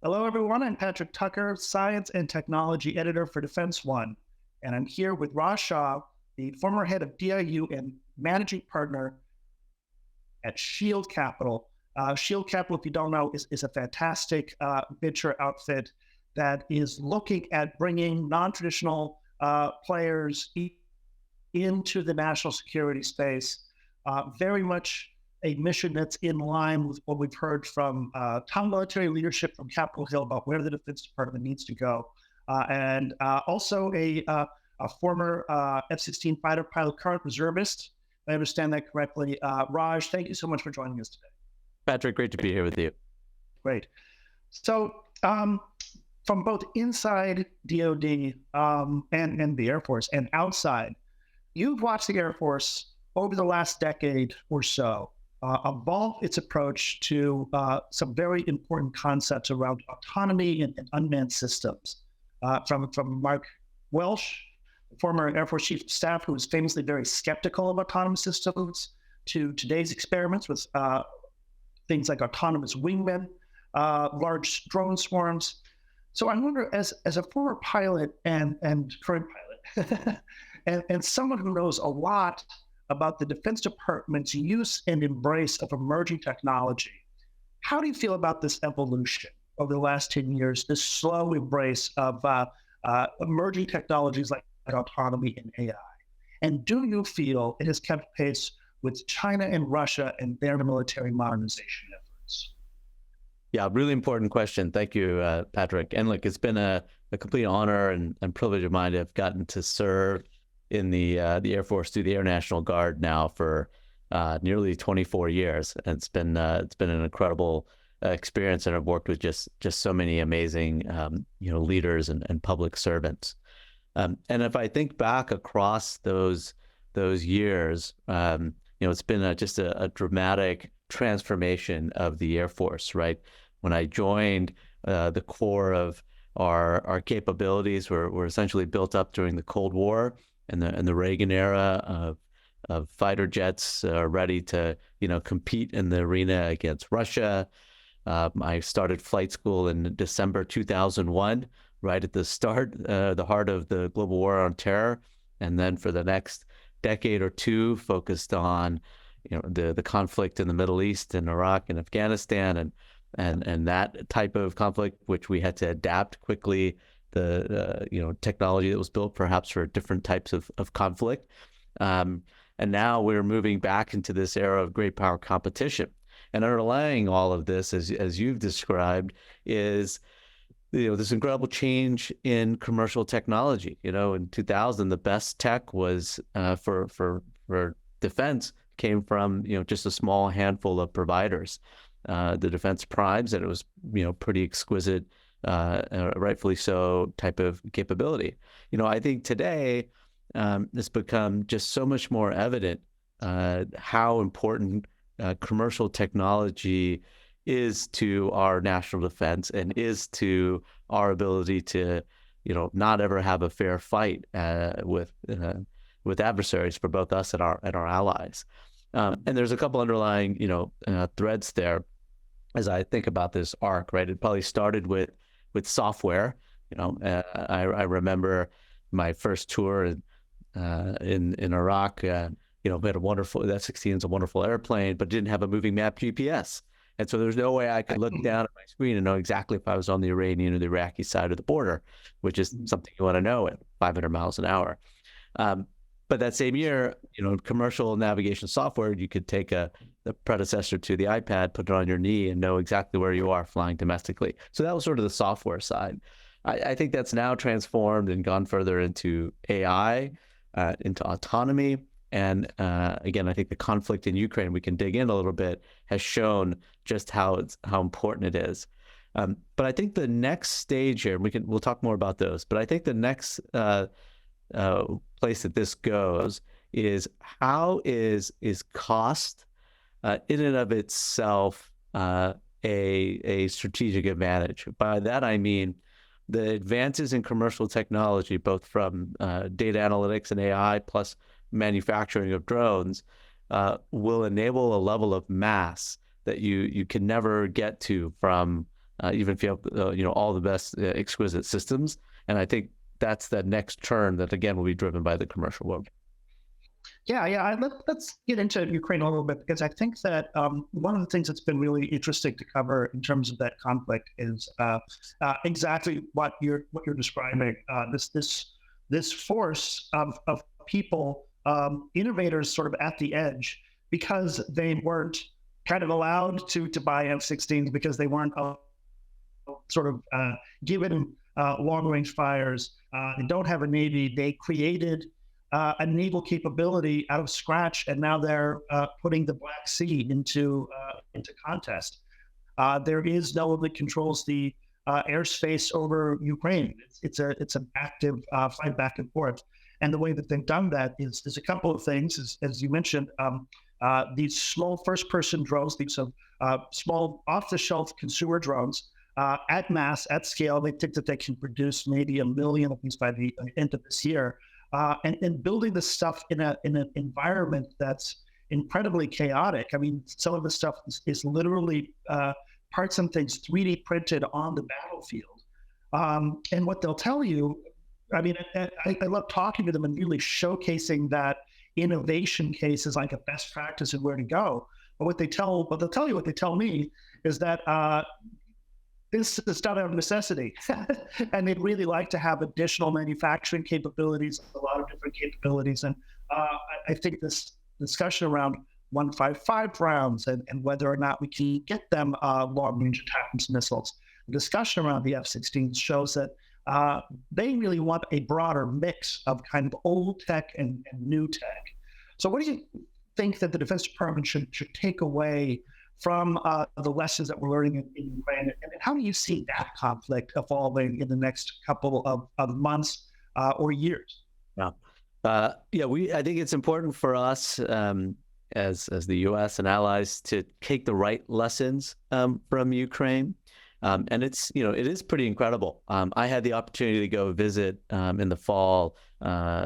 Hello, everyone. I'm Patrick Tucker, Science and Technology Editor for Defense One, and I'm here with Raj Shah, the former head of DIU and managing partner at Shield Capital. Shield Capital, if you don't know, is a fantastic venture outfit that is looking at bringing non-traditional players into the national security space. Very much a mission that's in line with what we've heard from top military leadership from Capitol Hill about where the Defense Department needs to go. And also a former F-16 fighter pilot, current reservist. If I understand that correctly. Raj, thank you so much for joining us today. Patrick, great to be here with you. Great. So from both inside DoD and the Air Force and outside, you've watched the Air Force over the last decade or so evolve its approach to some very important concepts around autonomy and unmanned systems. From Mark Welsh, former Air Force Chief of Staff, who was famously very skeptical of autonomous systems, to today's experiments with things like autonomous wingmen, large drone swarms. So I wonder, as a former pilot and current pilot, and someone who knows a lot about the Defense Department's use and embrace of emerging technology, how do you feel about this evolution over the last 10 years, this slow embrace of emerging technologies like autonomy and AI? And do you feel it has kept pace with China and Russia and their military modernization efforts? Yeah, really important question. Thank you, Patrick. And look, it's been a complete honor and privilege of mine to have gotten to serve in the Air Force through the Air National Guard now for nearly 24 years. And it's been an incredible experience, and I've worked with just so many amazing leaders and public servants. And if I think back across those years, it's been just a dramatic transformation of the Air Force, right? When I joined, the core of our capabilities were essentially built up during the Cold War and the Reagan era of fighter jets ready to compete in the arena against Russia. I started flight school in December 2001, right at the start, the heart of the global war on terror, and then for the next decade or two, focused on the conflict in the Middle East and Iraq and Afghanistan and that type of conflict, which we had to adapt quickly. The technology that was built perhaps for different types of conflict, and now we're moving back into this era of great power competition. And underlying all of this, as you've described, is this incredible change in commercial technology. In 2000, the best tech was for defense came from just a small handful of providers, the defense primes, and it was pretty exquisite, rightfully so, type of capability. I think today it's become just so much more evident how important commercial technology is to our national defense and is to our ability to, not ever have a fair fight with adversaries for both us and our allies. And there's a couple underlying, threads there as I think about this arc, right? It probably started with software. I remember my first tour in Iraq. We had a wonderful, that F-16 is a wonderful airplane, but didn't have a moving map GPS. And so there's no way I could look down at my screen and know exactly if I was on the Iranian or the Iraqi side of the border, which is something you want to know at 500 miles an hour. But that same year, commercial navigation software, you could take the predecessor to the iPad, put it on your knee, and know exactly where you are flying domestically. So that was sort of the software side. I think that's now transformed and gone further into AI, into autonomy. And again, I think the conflict in Ukraine, we can dig in a little bit, has shown just how important it is. But I think the next stage here, we'll talk more about those. But I think the next place that this goes is how is cost in and of itself a strategic advantage. By that I mean the advances in commercial technology, both from data analytics and AI plus manufacturing of drones, will enable a level of mass that you can never get to from even if you have all the best exquisite systems. And I think that's that next turn that again will be driven by the commercial world. Yeah, yeah. Let's get into Ukraine a little bit, because I think that one of the things that's been really interesting to cover in terms of that conflict is exactly what you're describing. This force of people, innovators, sort of at the edge, because they weren't kind of allowed to buy F-16s, because they weren't sort of given long-range fires. They don't have a navy. They created a naval capability out of scratch, and now they're putting the Black Sea into contest. There is no one that controls the airspace over Ukraine. It's an active fight back and forth, and the way that they've done that is a couple of things, as you mentioned. These small first-person drones, these small off-the-shelf consumer drones, at mass, at scale. They think that they can produce maybe 1 million of these by the end of this year. And building this stuff in an environment that's incredibly chaotic. I mean, some of the stuff is literally parts and things 3D printed on the battlefield. And what they'll tell you, I mean, I love talking to them and really showcasing that innovation case is like a best practice and where to go. But what they'll tell you, what they tell me, is that this is done out of necessity. And they'd really like to have additional manufacturing capabilities, a lot of different capabilities. And I think this discussion around 155 rounds and whether or not we can get them long-range attack missiles, the discussion around the F-16 shows that they really want a broader mix of kind of old tech and new tech. So what do you think that the Defense Department should take away from the lessons that we're learning in Ukraine, and how do you see that conflict evolving in the next couple of months or years? Yeah, I think it's important for us as the U.S. and allies to take the right lessons from Ukraine, and it is pretty incredible. I had the opportunity to go visit in the fall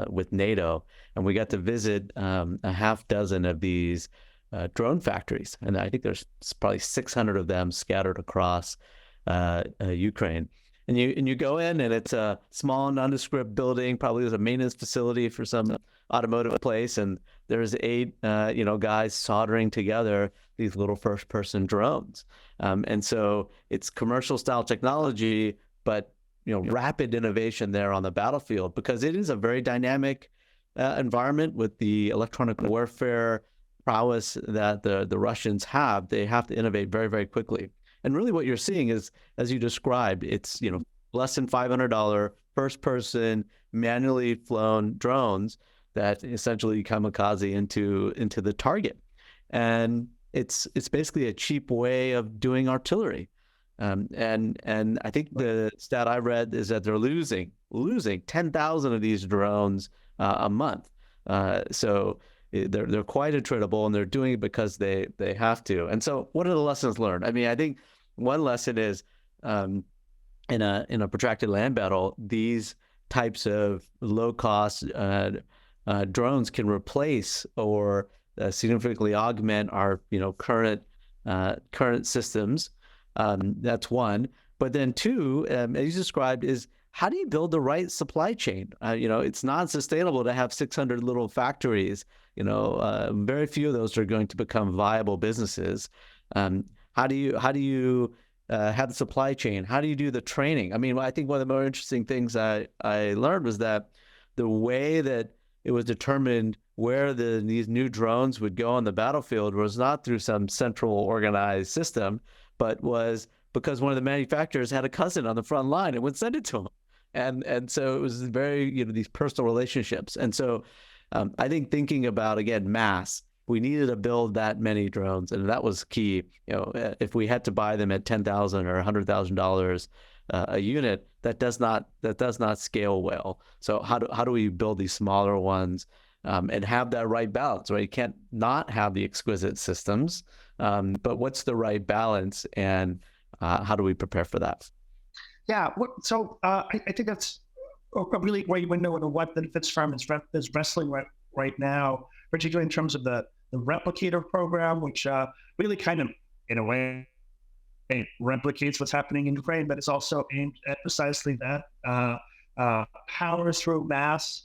with NATO, and we got to visit a half dozen of these drone factories, and I think there's probably 600 of them scattered across Ukraine. And you go in, and it's a small nondescript building. Probably there's a maintenance facility for some automotive place, and there's 8 guys soldering together these little first-person drones. And so it's commercial style technology, but rapid innovation there on the battlefield, because it is a very dynamic environment with the electronic warfare prowess that the Russians have. They have to innovate very, very quickly. And really what you're seeing is, as you described, it's less than $500 first person manually flown drones that essentially kamikaze into the target. And it's basically a cheap way of doing artillery. And I think the stat I read is that they're losing 10,000 of these drones a month. So they're quite attritable, and they're doing it because they have to. And so what are the lessons learned? I mean, I think one lesson is in a protracted land battle, these types of low cost drones can replace or significantly augment our current systems. That's one. But then two, as you described, is how do you build the right supply chain? It's not sustainable to have 600 little factories. Very few of those are going to become viable businesses. How do you have the supply chain? How do you do the training? I mean, I think one of the more interesting things I learned was that the way that it was determined where these new drones would go on the battlefield was not through some central organized system, but was because one of the manufacturers had a cousin on the front line and would send it to him. And so it was very, these personal relationships. And so I think thinking about, again, mass, we needed to build that many drones, and that was key. If we had to buy them at $10,000 or $100,000 a unit, that does not scale well. So how do we build these smaller ones and have that right balance? Right, you can't not have the exquisite systems, but what's the right balance, and how do we prepare for that? Yeah, so I think that's a really great window into what the Defense Department is wrestling right now, particularly in terms of the replicator program, which really kind of, in a way, it replicates what's happening in Ukraine, but it's also aimed at precisely that power through mass,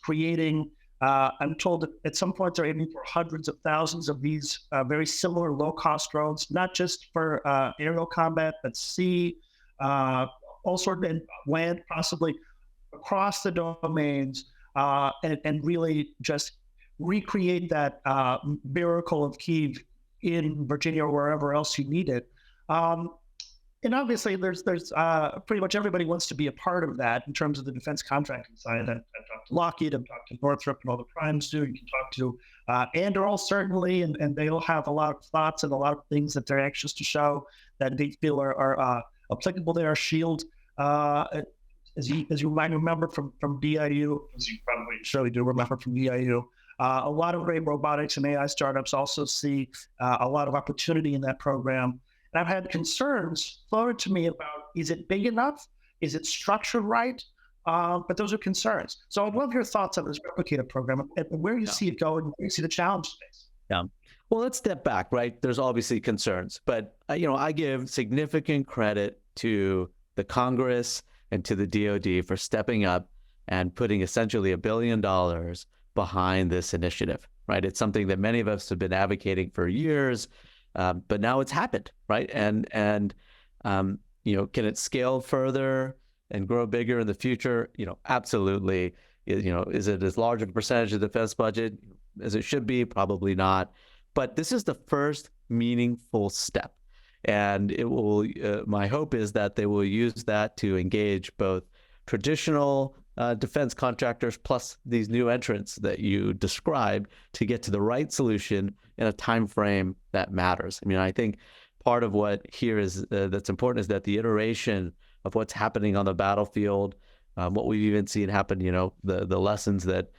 creating. I'm told that at some point they're aiming for hundreds of thousands of these very similar low-cost drones, not just for aerial combat, but sea, all sorts of land, possibly across the domains, and really just recreate that miracle of Kyiv in Virginia or wherever else you need it. And obviously, there's pretty much everybody wants to be a part of that in terms of the defense contracting side. I've talked to Lockheed, I've talked to Northrop, and all the primes do. You can talk to Anduril, certainly, and they'll have a lot of thoughts and a lot of things that they're anxious to show that they feel are applicable there. Shield, as you might remember from DIU, as you probably surely do remember from DIU, a lot of great robotics and AI startups also see a lot of opportunity in that program. And I've had concerns forwarded to me about, is it big enough? Is it structured right? But those are concerns. So I'd love your thoughts on this replicator program and where you see it going, where you see the challenge space. Yeah. Well, let's step back, right? There's obviously concerns, but I give significant credit to the Congress and to the DoD for stepping up and putting essentially $1 billion behind this initiative, right? It's something that many of us have been advocating for years. But now it's happened, right? And can it scale further and grow bigger in the future? Absolutely. Is it as large a percentage of the defense budget as it should be? Probably not. But this is the first meaningful step, and it will. My hope is that they will use that to engage both traditional defense contractors plus these new entrants that you described to get to the right solution in a time frame that matters. I mean, I think part of what here is that's important is that the iteration of what's happening on the battlefield, what we've even seen happen, the lessons that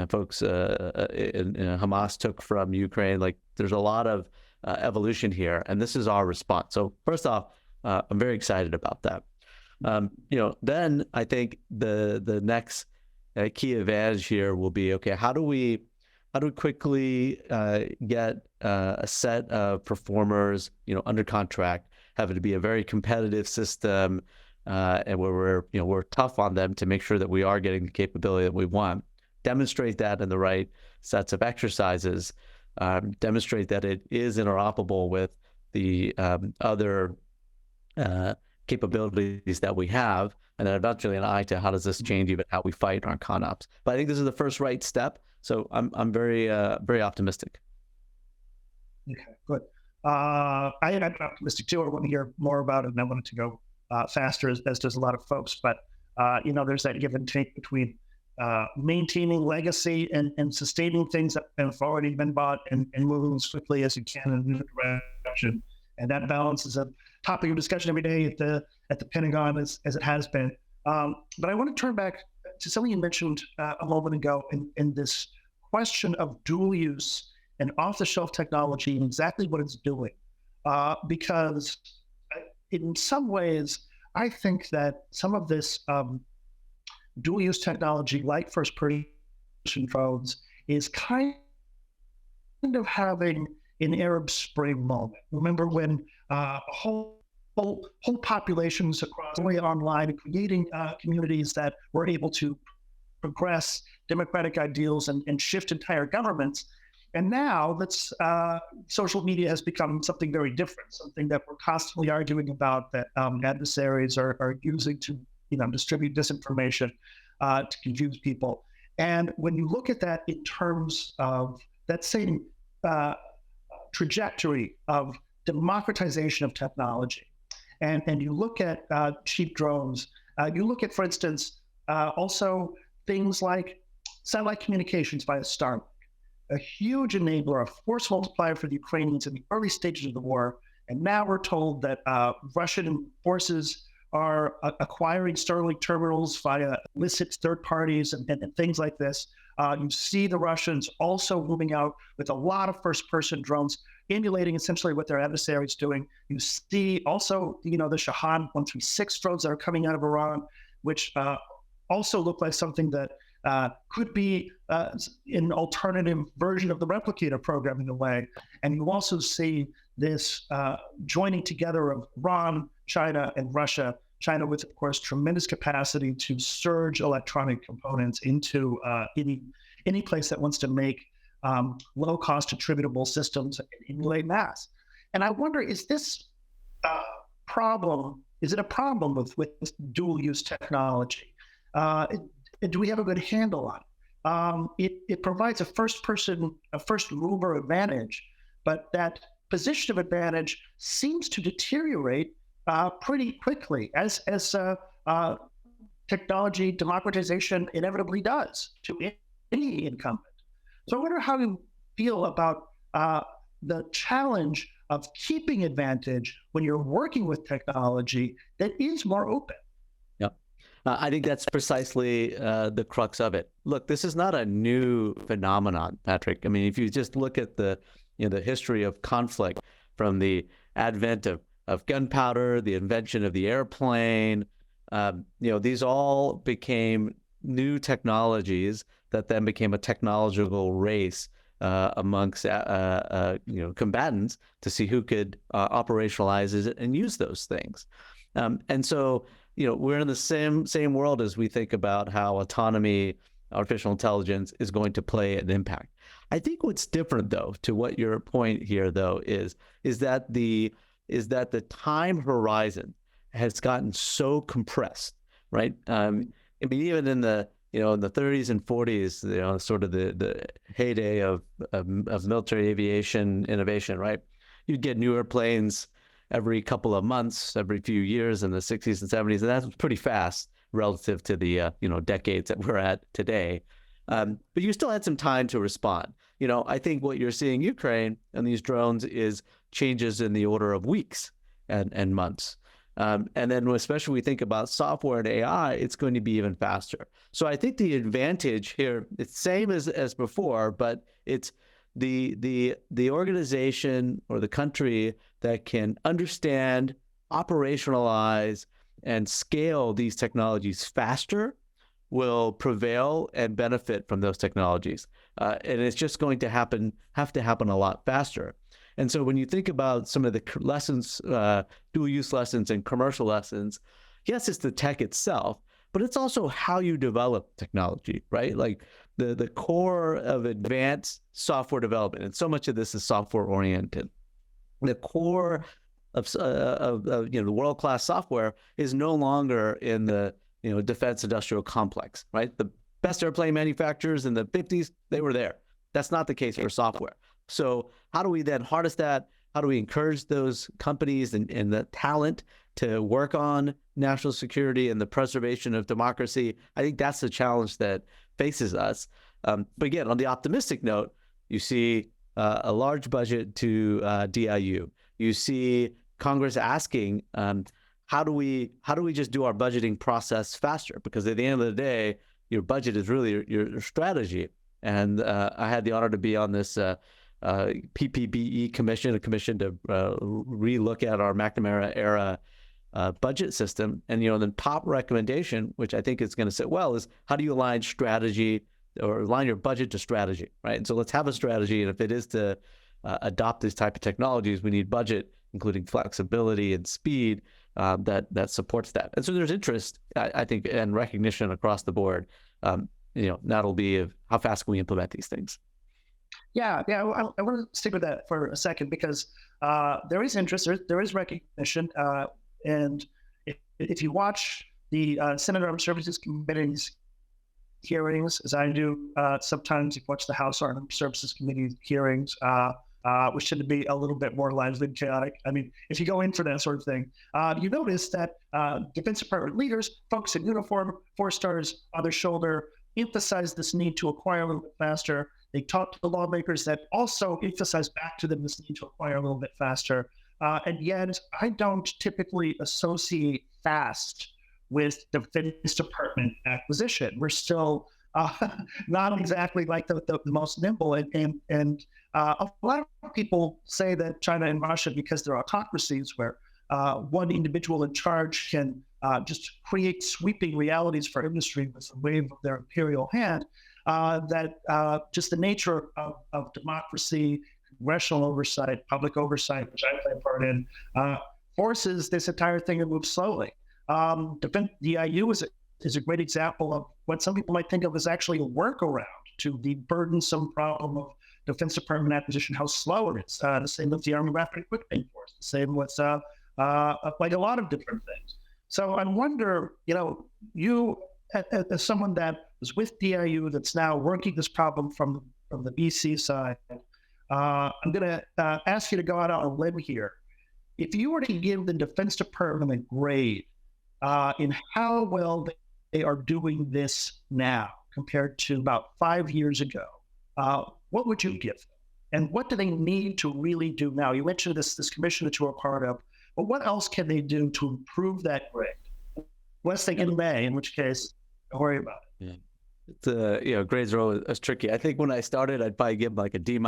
folks in Hamas took from Ukraine, like there's a lot of evolution here, and this is our response. So first off, I'm very excited about that. Then I think the next key advantage here will be, okay, how do we quickly get a set of performers, under contract, have it to be a very competitive system, and where we're tough on them to make sure that we are getting the capability that we want. Demonstrate that in the right sets of exercises. Demonstrate that it is interoperable with the other capabilities that we have, and then eventually an eye to how does this change even how we fight our ConOps. But I think this is the first right step, so I'm very very optimistic. Okay, good. I am optimistic too. I want to hear more about it, and I want it to go faster, as does a lot of folks. But there's that give and take between maintaining legacy and sustaining things that have already been bought and moving as quickly as you can in a new direction. And that balance is a topic of discussion every day at the Pentagon, as it has been. But I want to turn back to something you mentioned a moment ago in this question of dual use and off-the-shelf technology and exactly what it's doing. Because in some ways, I think that some of this dual-use technology, like first-person drones, is kind of having an Arab Spring moment. Remember when whole populations across the way online and creating communities that were able to progress democratic ideals and shift entire governments. And now that's social media has become something very different, something that we're constantly arguing about, that adversaries are using to distribute disinformation to confuse people. And when you look at that in terms of that same trajectory of democratization of technology, and you look at cheap drones, you look at, for instance, also things like satellite communications via Starlink, a huge enabler, a force multiplier for the Ukrainians in the early stages of the war. And now we're told that Russian forces are acquiring Starlink terminals via illicit third parties and things like this. You see the Russians also moving out with a lot of first-person drones, emulating essentially what their adversaries doing. You see also, the Shahan 136 drones that are coming out of Iran, which also look like something that could be an alternative version of the replicator program in a way. And you also see this joining together of Iran, China, and Russia. China with, of course, tremendous capacity to surge electronic components into any place that wants to make low-cost attributable systems and emulate mass. And I wonder, is this problem? Is it a problem with dual-use technology? Do we have a good handle on it? It provides a first mover advantage, but that position of advantage seems to deteriorate pretty quickly as technology democratization inevitably does to any incumbent. So I wonder how you feel about the challenge of keeping advantage when you're working with technology that is more open. Yeah, I think that's precisely the crux of it. Look, this is not a new phenomenon, Patrick. I mean, if you just look at the history of conflict from the advent of gunpowder, the invention of the airplane, these all became new technologies that then became a technological race amongst combatants to see who could operationalize it and use those things. And so we're in the same world as we think about how autonomy, artificial intelligence is going to play an impact. I think what's different, though, to what your point here, though, is that the time horizon has gotten so compressed, right? I mean, even in the in the 30s and 40s, sort of the heyday of military aviation innovation, right? You'd get newer planes every couple of months, every few years in the 60s and 70s, and that was pretty fast relative to the decades that we're at today. But you still had some time to respond. I think what you're seeing in Ukraine and these drones is changes in the order of weeks and months. And then especially when we think about software and AI, it's going to be even faster. So I think the advantage here, it's same as before, but it's the organization or the country that can understand, operationalize, and scale these technologies faster will prevail and benefit from those technologies. And it's just going to have to happen a lot faster. And so when you think about some of the lessons, dual use lessons and commercial lessons, yes, it's the tech itself, but it's also how you develop technology, right? Like the core of advanced software development, and so much of this is software oriented. The core of the world-class software is no longer in the defense industrial complex, right? The best airplane manufacturers in the 50s, they were there. That's not the case for software. So how do we then harness that? How do we encourage those companies and the talent to work on national security and the preservation of democracy? I think that's the challenge that faces us. But again, on the optimistic note, you see a large budget to DIU. You see Congress asking, how do we just do our budgeting process faster? Because at the end of the day, your budget is really your strategy. And I had the honor to be on this PPBE commission, a commission to relook at our McNamara era budget system. And the top recommendation, which I think is going to sit well, is how do you align strategy or align your budget to strategy, right? And so let's have a strategy, and if it is to adopt these type of technologies, we need budget, including flexibility and speed that supports that. And so there's interest, I think, and recognition across the board. That'll be of how fast can we implement these things. Yeah. I want to stick with that for a second because there is interest, there is recognition, and if you watch the Senate Armed Services Committee's hearings, as I do, sometimes you watch the House Armed Services Committee hearings, which tend to be a little bit more lively and chaotic. I mean, if you go in for that sort of thing, you notice that Defense Department leaders, folks in uniform, 4 stars on their shoulder, emphasize this need to acquire a little bit faster. They talk to the lawmakers that also emphasize back to them this need to acquire a little bit faster. And yet, I don't typically associate fast with Defense Department acquisition. We're still not exactly like the most nimble. And a lot of people say that China and Russia, because they're autocracies where one individual in charge can just create sweeping realities for industry with a wave of their imperial hand, that just the nature of democracy, congressional oversight, public oversight, which I play a part in, forces this entire thing to move slowly. Defense DIU is a great example of what some people might think of as actually a workaround to the burdensome problem of Defense Department acquisition, how slow it is. The same with the Army Rapid Equipment Force, the same with like a lot of different things. So I wonder, you as someone that was with DIU that's now working this problem from the BC side, I'm going to ask you to go out on a limb here. If you were to give the Defense Department a grade in how well they are doing this now compared to about 5 years ago, what would you give them? And what do they need to really do now? You mentioned this commission that you are part of, but what else can they do to improve that grade? Unless they get an A, in which case, don't worry about it. Yeah. It's grades are always tricky. I think when I started, I'd probably give them like a D-,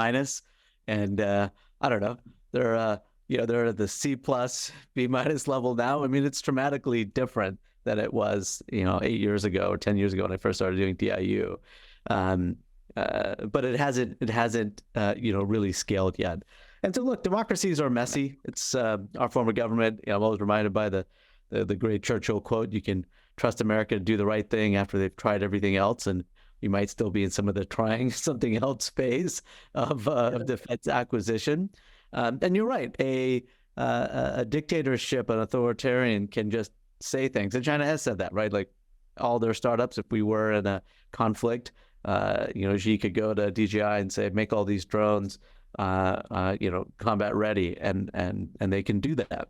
and I don't know. They're at the C+, B- level now. I mean, it's dramatically different than it was 8 years ago or 10 years ago when I first started doing DIU. But it hasn't really scaled yet. And so look, democracies are messy. It's our form of government. I'm always reminded by the great Churchill quote: "You can trust America to do the right thing after they've tried everything else," and you might still be in some of the trying something else phase of defense acquisition. And you're right. A dictatorship, an authoritarian, can just say things, and China has said that, right? Like all their startups, if we were in a conflict, Xi could go to DJI and say, make all these drones, combat ready, and they can do that.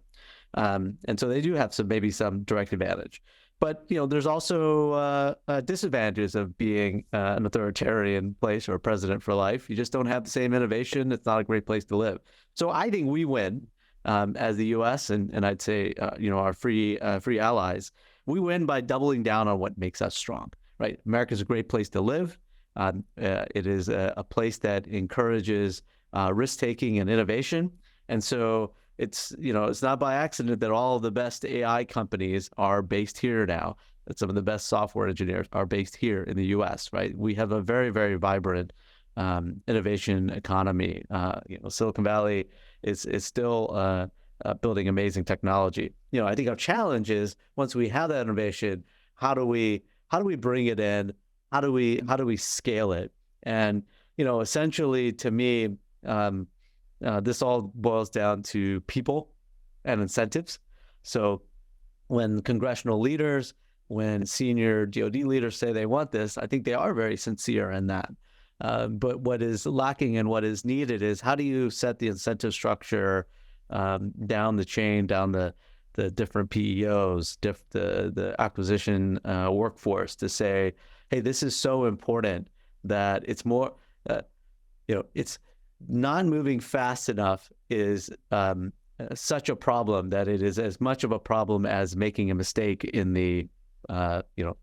And so they do have maybe some direct advantage. But, there's also disadvantages of being an authoritarian place or a president for life. You just don't have the same innovation. It's not a great place to live. So I think we win as the U.S. and I'd say, our free allies. We win by doubling down on what makes us strong, right? America's a great place to live. It is a place that encourages risk-taking and innovation. And so it's not by accident that all of the best AI companies are based here now. That some of the best software engineers are based here in the U.S., right? We have a very, very vibrant innovation economy. Silicon Valley is still building amazing technology. I think our challenge is, once we have that innovation, how do we bring it in? How do we scale it? And essentially, to me, this all boils down to people and incentives. So when congressional leaders, when senior DoD leaders say they want this, I think they are very sincere in that. But what is lacking and what is needed is, how do you set the incentive structure down the chain, down the different PEOs, the acquisition workforce, to say, hey, this is so important that it's more, it's not moving fast enough is such a problem that it is as much of a problem as making a mistake in the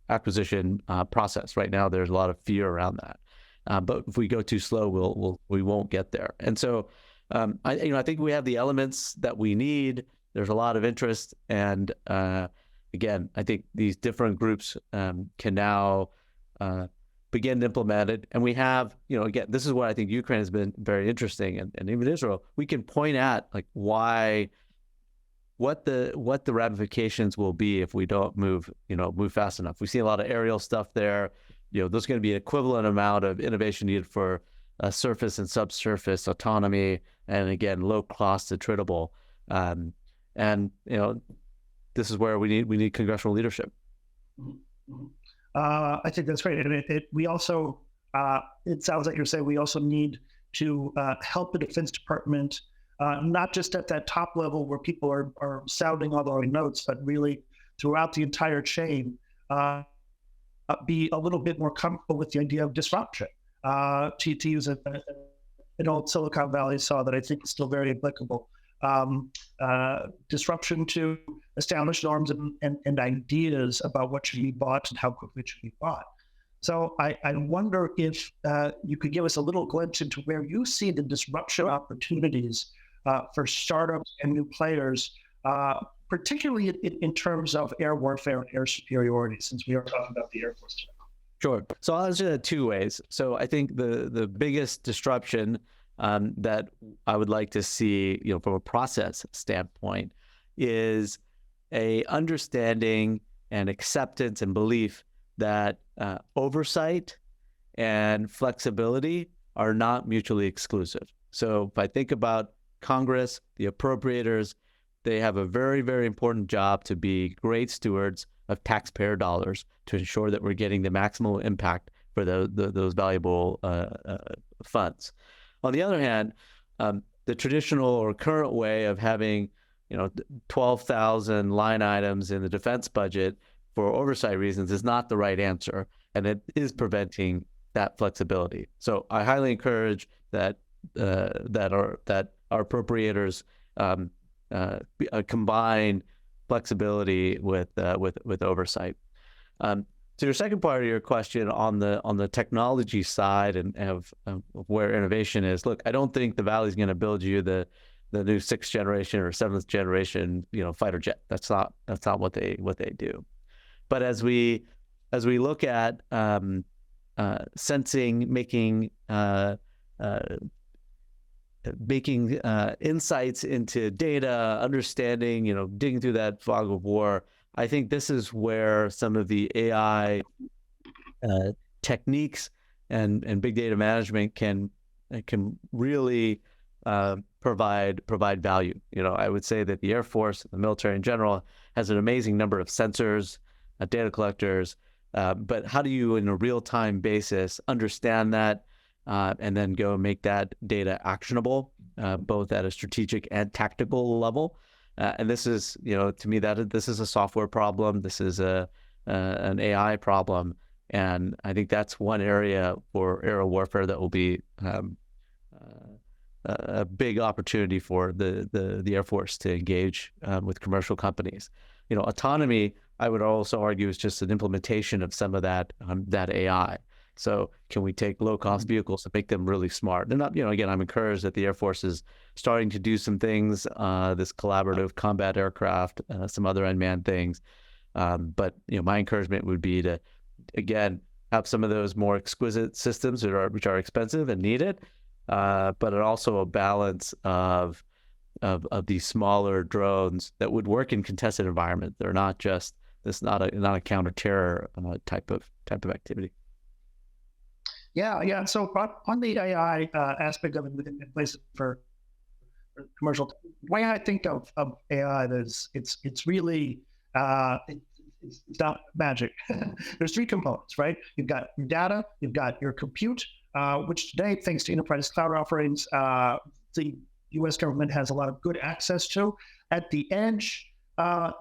acquisition process. Right now, there's a lot of fear around that. But if we go too slow, we won't get there. And so I think we have the elements that we need. There's a lot of interest, and again, I think these different groups can now begin to implement it. And we have, again, this is what I think Ukraine has been very interesting, and even Israel. We can point at like what the ramifications will be if we don't move fast enough. We see a lot of aerial stuff there. There's going to be an equivalent amount of innovation needed for surface and subsurface autonomy, and again, low cost, attritable. And this is where we need congressional leadership. I think that's great. And we also, it sounds like you're saying we also need to help the Defense Department, not just at that top level where people are sounding all the right notes, but really throughout the entire chain, be a little bit more comfortable with the idea of disruption. To use an old Silicon Valley saw that I think is still very applicable. Disruption to established norms and ideas about what should be bought and how quickly it should be bought. So I wonder if you could give us a little glimpse into where you see the disruption opportunities for startups and new players, particularly in terms of air warfare and air superiority, since we are talking about the Air Force today. Sure. So I'll answer that two ways. So I think the biggest disruption that I would like to see, from a process standpoint, is a understanding and acceptance and belief that oversight and flexibility are not mutually exclusive. So if I think about Congress, the appropriators, they have a very, very important job to be great stewards of taxpayer dollars to ensure that we're getting the maximum impact for those valuable funds. On the other hand, the traditional or current way of having 12,000 line items in the defense budget for oversight reasons is not the right answer, and it is preventing that flexibility. So I highly encourage that our appropriators combine flexibility with oversight. So your second part of your question on the technology side and of where innovation is, look, I don't think the Valley's going to build you the new 6th generation or 7th generation fighter jet. That's not what they do. But as we look at sensing, making insights into data, understanding, digging through that fog of war, I think this is where some of the AI techniques and big data management can really provide value. I would say that the Air Force, the military in general, has an amazing number of sensors, data collectors, but how do you, in a real-time basis, understand that and then go make that data actionable, both at a strategic and tactical level? And this is, to me, this is a software problem. This is an AI problem, and I think that's one area for aerial warfare that will be a big opportunity for the Air Force to engage with commercial companies. Autonomy, I would also argue, is just an implementation of some of that AI. So can we take low-cost vehicles and make them really smart? And again, I'm encouraged that the Air Force is starting to do some things, this collaborative combat aircraft, some other unmanned things. But my encouragement would be to, again, have some of those more exquisite systems which are expensive and needed, but also a balance of these smaller drones that would work in contested environment. They're not just not a counter-terror type of activity. Yeah. So on the AI aspect of it, in place for commercial, the way I think of AI is it's really it's not magic. There's 3 components, right? You've got your data, you've got your compute, which today, thanks to enterprise cloud offerings, the U.S. government has a lot of good access to. At the edge,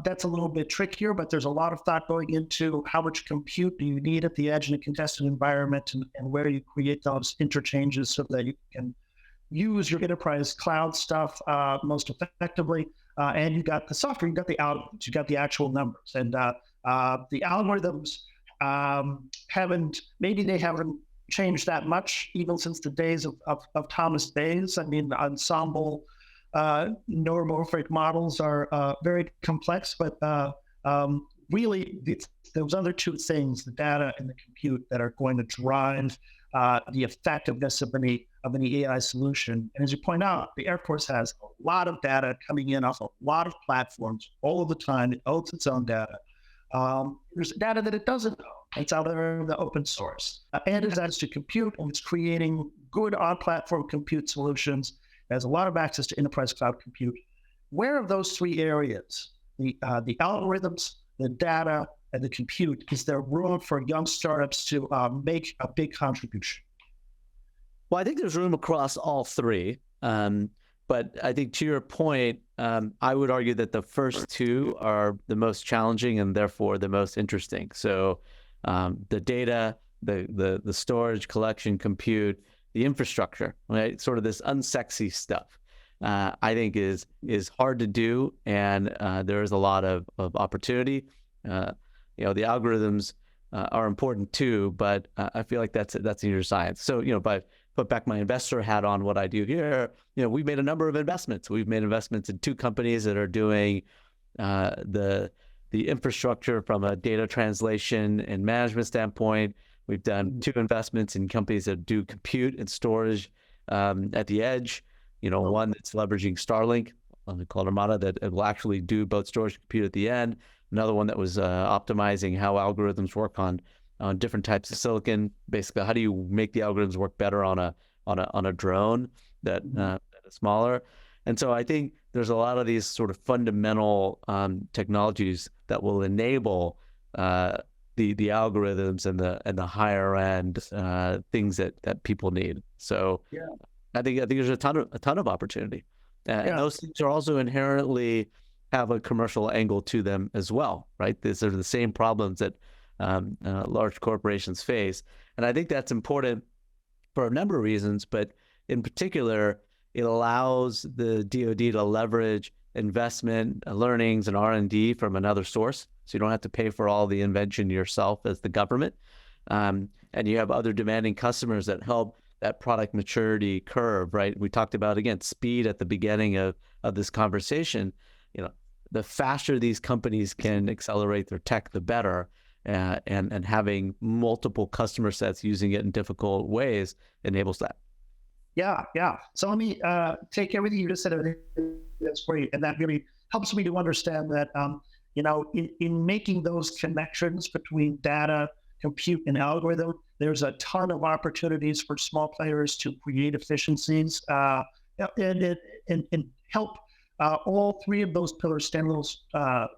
that's a little bit trickier, but there's a lot of thought going into how much compute do you need at the edge in a contested environment, and where you create those interchanges so that you can use your enterprise cloud stuff most effectively. And you got the software, you got the outputs, you got the actual numbers, and the algorithms haven't changed that much even since the days of Thomas Bayes. I mean, ensemble neuromorphic models are very complex, but really those other 2 things, the data and the compute, that are going to drive the effectiveness of any AI solution. And as you point out, the Air Force has a lot of data coming in off a lot of platforms all of the time. It owns its own data. There's data that it doesn't own. It's out there in the open source. And it has to compute, and it's creating good on-platform compute solutions. It has a lot of access to enterprise cloud compute. Where of those 3 areas, the algorithms, the data, and the compute, is there room for young startups to make a big contribution? Well, I think there's room across all 3. But I think, to your point, I would argue that the first 2 are the most challenging and therefore the most interesting. So the data, the storage, collection, compute, the infrastructure, right? Sort of this unsexy stuff, I think is hard to do, and there is a lot of opportunity. The algorithms are important too, but I feel like that's easier science. So if I put back my investor hat on, what I do here, we've made a number of investments. We've made investments in 2 companies that are doing the infrastructure from a data translation and management standpoint. We've done 2 investments in companies that do compute and storage at the edge. One that's leveraging Starlink on the called Armada that it will actually do both storage and compute at the end. Another one that was optimizing how algorithms work on different types of silicon. Basically, how do you make the algorithms work better on a drone that is smaller? And so I think there's a lot of these sort of fundamental technologies that will enable the algorithms and the higher end things that people need. So Yeah. I think there's a ton of opportunity, and those things are also inherently have a commercial angle to them as well, right? These are the same problems that large corporations face, and I think that's important for a number of reasons. But in particular, it allows the DoD to leverage investment, learnings, and R&D from another source, so you don't have to pay for all the invention yourself as the government, and you have other demanding customers that help that product maturity curve, right? We talked about, again, speed at the beginning of this conversation. The faster these companies can accelerate their tech, the better. And having multiple customer sets using it in difficult ways enables that. Yeah. So let me take everything you just said. That's great. And that really helps me to understand that, in making those connections between data, compute, and algorithm, there's a ton of opportunities for small players to create efficiencies and help all three of those pillars stand a little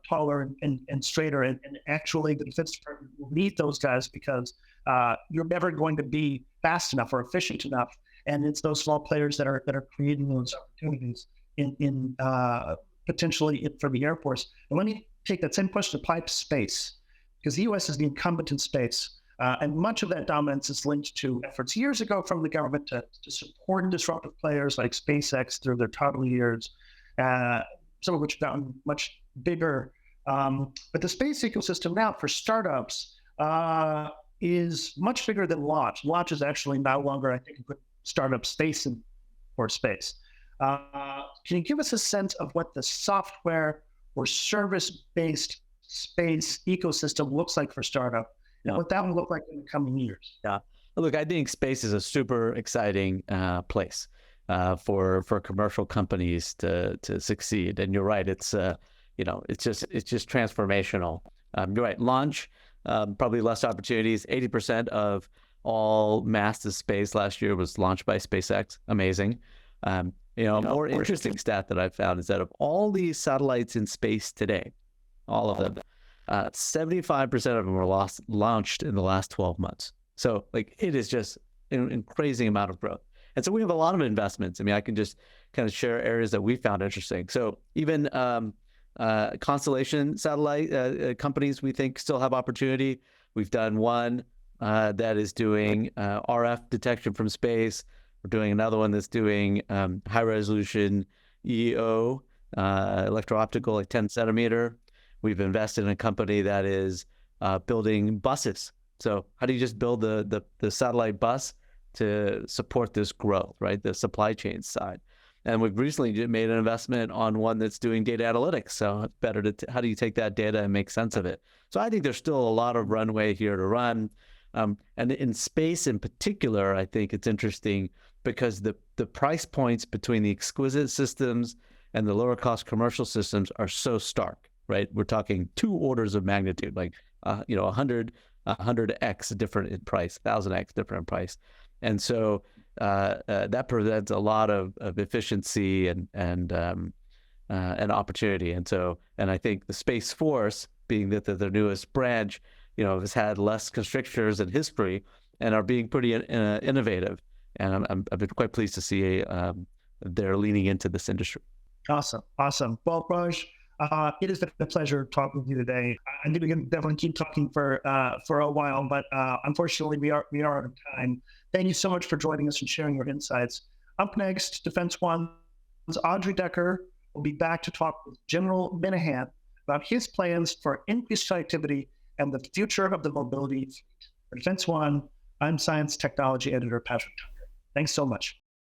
taller and straighter. And actually, the Defense Department will need those guys because you're never going to be fast enough or efficient enough. And it's those small players that are creating those opportunities in potentially for the Air Force. And let me take that same question applied to space, because the U.S. is the incumbent in space. And much of that dominance is linked to efforts years ago from the government to support disruptive players like SpaceX through their toddler years, some of which have gotten much bigger. But the space ecosystem now for startups is much bigger than launch. Launch is actually no longer, I think, a good startup space for space. Can you give us a sense of what the software or service-based space ecosystem looks like for startup? Yeah. What that will look like in the coming years? Yeah, look, I think space is a super exciting place for commercial companies to succeed. And you're right, it's just transformational. You're right, launch probably less opportunities. 80% of all mass to space last year was launched by SpaceX. Amazing. A more interesting stat that I've found is that of all these satellites in space today, all of them, 75% of them were launched in the last 12 months. So it is just an crazy amount of growth. And so we have a lot of investments. I mean, I can just kind of share areas that we found interesting. So even constellation satellite companies, we think still have opportunity. We've done one that is doing RF detection from space. We're doing another one that's doing high resolution EO, electro-optical, 10 centimeter. We've invested in a company that is building buses. So how do you just build the satellite bus to support this growth, right? The supply chain side. And we've recently made an investment on one that's doing data analytics. So it's better how do you take that data and make sense of it? So I think there's still a lot of runway here to run. And in space in particular, I think it's interesting because the price points between the exquisite systems and the lower cost commercial systems are so stark, right? We're talking 2 orders of magnitude, 100x different in price, 1000x different in price. And so that presents a lot of efficiency and opportunity. And I think the Space Force, being that they're the newest branch, has had less constrictors in history and are being pretty innovative. And I've been quite pleased to see they're leaning into this industry. Awesome. Well, Raj, it has been a pleasure talking with you today. I think we can definitely keep talking for a while, but unfortunately we are out of time. Thank you so much for joining us and sharing your insights. Up next, Defense One's Audrey Decker will be back to talk with General Minahan about his plans for increased connectivity and the future of the mobility fleet. For Defense One, I'm Science Technology Editor Patrick Tucker. Thanks so much.